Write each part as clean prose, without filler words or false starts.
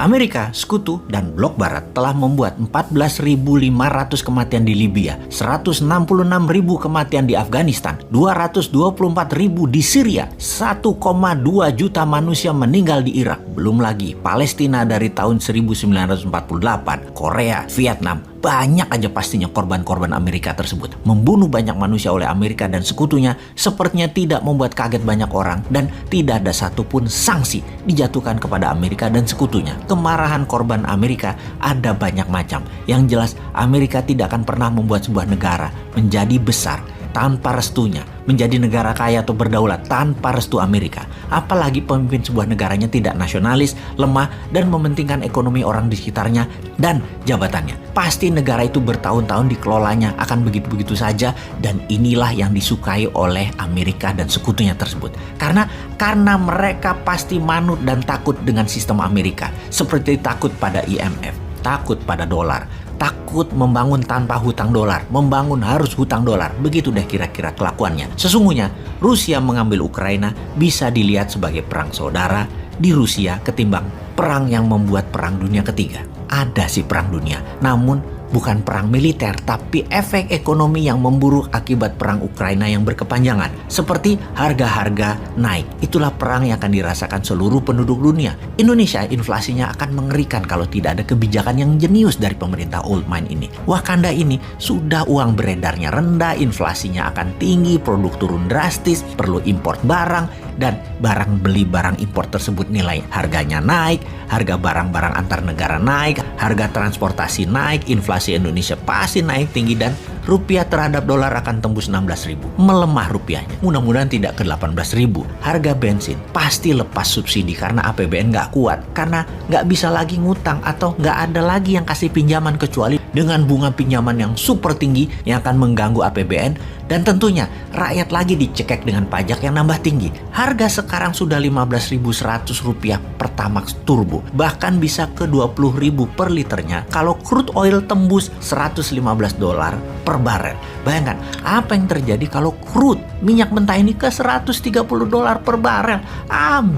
Amerika, Sekutu, dan Blok Barat telah membuat 14.500 kematian di Libya, 166.000 kematian di Afghanistan, 224.000 di Syria, 1,2 juta manusia meninggal di Irak. Belum lagi Palestina dari tahun 1948, Korea, Vietnam. Banyak aja pastinya korban-korban Amerika tersebut. Membunuh banyak manusia oleh Amerika dan sekutunya sepertinya tidak membuat kaget banyak orang dan tidak ada satupun sanksi dijatuhkan kepada Amerika dan sekutunya. Kemarahan korban Amerika ada banyak macam. Yang jelas Amerika tidak akan pernah membuat sebuah negara menjadi besar tanpa restunya, menjadi negara kaya atau berdaulat tanpa restu Amerika. Apalagi pemimpin sebuah negaranya tidak nasionalis, lemah, dan mementingkan ekonomi orang di sekitarnya dan jabatannya. Pasti negara itu bertahun-tahun dikelolanya akan begitu-begitu saja, dan inilah yang disukai oleh Amerika dan sekutunya tersebut. Karena mereka pasti manut dan takut dengan sistem Amerika, seperti takut pada IMF, takut pada dolar, takut membangun tanpa hutang dolar, membangun harus hutang dolar. Begitu deh kira-kira kelakuannya. Sesungguhnya Rusia mengambil Ukraina bisa dilihat sebagai perang saudara di Rusia ketimbang perang yang membuat perang dunia ketiga. Ada sih perang dunia, namun bukan perang militer, tapi efek ekonomi yang memburuk akibat perang Ukraina yang berkepanjangan. Seperti harga-harga naik. Itulah perang yang akan dirasakan seluruh penduduk dunia. Indonesia inflasinya akan mengerikan kalau tidak ada kebijakan yang jenius dari pemerintah old mind ini. Wakanda ini sudah uang beredarnya rendah, inflasinya akan tinggi, produk turun drastis, perlu import barang, dan barang beli barang impor tersebut nilai harganya naik, harga barang-barang antar negara naik, harga transportasi naik, inflasi Indonesia pasti naik tinggi, dan rupiah terhadap dolar akan tembus 16.000. Melemah rupiahnya. Mudah-mudahan tidak ke 18.000. Harga bensin pasti lepas subsidi karena APBN nggak kuat. Karena nggak bisa lagi ngutang atau nggak ada lagi yang kasih pinjaman kecuali dengan bunga pinjaman yang super tinggi yang akan mengganggu APBN. Dan tentunya rakyat lagi dicekek dengan pajak yang nambah tinggi. Harga sekarang sudah 15.100 rupiah Pertamax Turbo. Bahkan bisa ke 20.000 per liternya kalau crude oil tembus 115 dolar per barel. Bayangkan apa yang terjadi kalau crude minyak mentah ini ke 130 dolar per barel.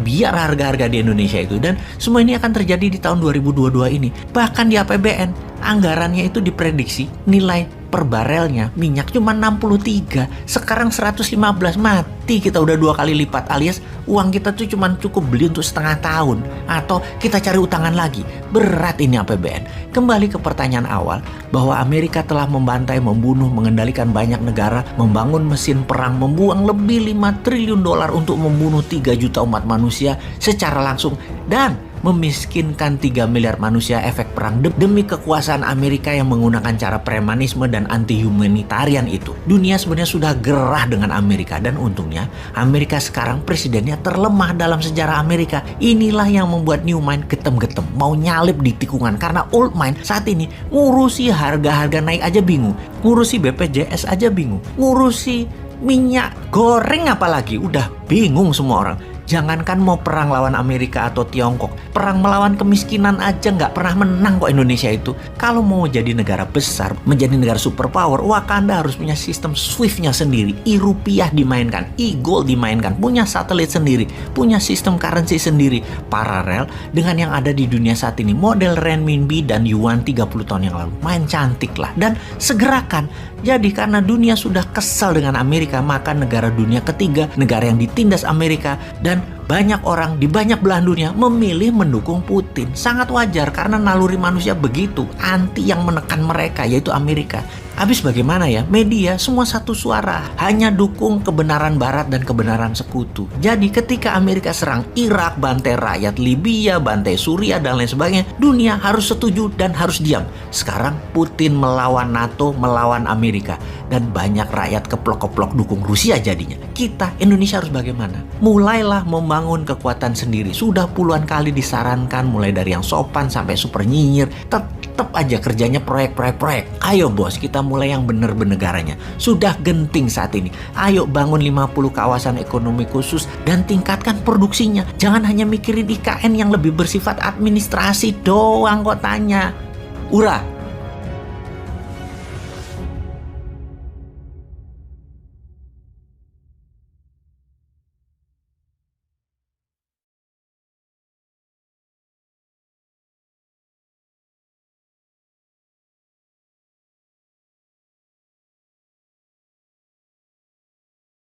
Biar harga-harga di Indonesia itu. Dan semua ini akan terjadi di tahun 2022 ini. Bahkan di APBN anggarannya itu diprediksi nilai per barelnya minyak cuma 63, sekarang 115. Mati kita udah 2 kali lipat, alias uang kita tuh cuma cukup beli untuk setengah tahun atau kita cari utangan lagi. Berat ini APBN. Kembali ke pertanyaan awal bahwa Amerika telah membantai, membunuh, mengendalikan banyak negara, membangun mesin perang, membuang lebih 5 triliun dolar untuk membunuh 3 juta umat manusia secara langsung dan memiskinkan 3 miliar manusia efek perang demi kekuasaan Amerika yang menggunakan cara premanisme dan anti-humanitarian itu. Dunia sebenarnya sudah gerah dengan Amerika dan untungnya Amerika sekarang presidennya terlemah dalam sejarah Amerika. Inilah yang membuat new mind getem-getem, mau nyalip di tikungan karena old mind saat ini ngurusi harga-harga naik aja bingung, ngurusi BPJS aja bingung, ngurusi minyak goreng apalagi udah bingung semua orang. Jangankan mau perang lawan Amerika atau Tiongkok, perang melawan kemiskinan aja nggak pernah menang kok Indonesia itu. Kalau mau jadi negara besar, menjadi negara superpower, Wakanda harus punya sistem SWIFT-nya sendiri, e-rupiah dimainkan, e-gold dimainkan, punya satelit sendiri, punya sistem currency sendiri, paralel dengan yang ada di dunia saat ini, model renminbi dan yuan 30 tahun yang lalu. Main cantik lah, dan segerakan. Jadi karena dunia sudah kesal dengan Amerika, maka negara dunia ketiga, negara yang ditindas Amerika, dan banyak orang di banyak belahan dunia memilih mendukung Putin. Sangat wajar karena naluri manusia begitu, anti yang menekan mereka yaitu Amerika. Habis bagaimana ya? Media semua satu suara, hanya dukung kebenaran barat dan kebenaran sekutu. Jadi ketika Amerika serang Irak, bantai rakyat Libya, bantai Suriah dan lain sebagainya, dunia harus setuju dan harus diam. Sekarang Putin melawan NATO, melawan Amerika, dan banyak rakyat keplok-keplok dukung Rusia jadinya. Kita Indonesia harus bagaimana? Mulailah membangun kekuatan sendiri. Sudah puluhan kali disarankan mulai dari yang sopan sampai super nyinyir, tetap aja kerjanya proyek. Ayo bos, kita mulai yang bener bernegaranya. Sudah genting saat ini. Ayo bangun 50 kawasan ekonomi khusus dan tingkatkan produksinya. Jangan hanya mikirin IKN yang lebih bersifat administrasi doang kotanya. Ura.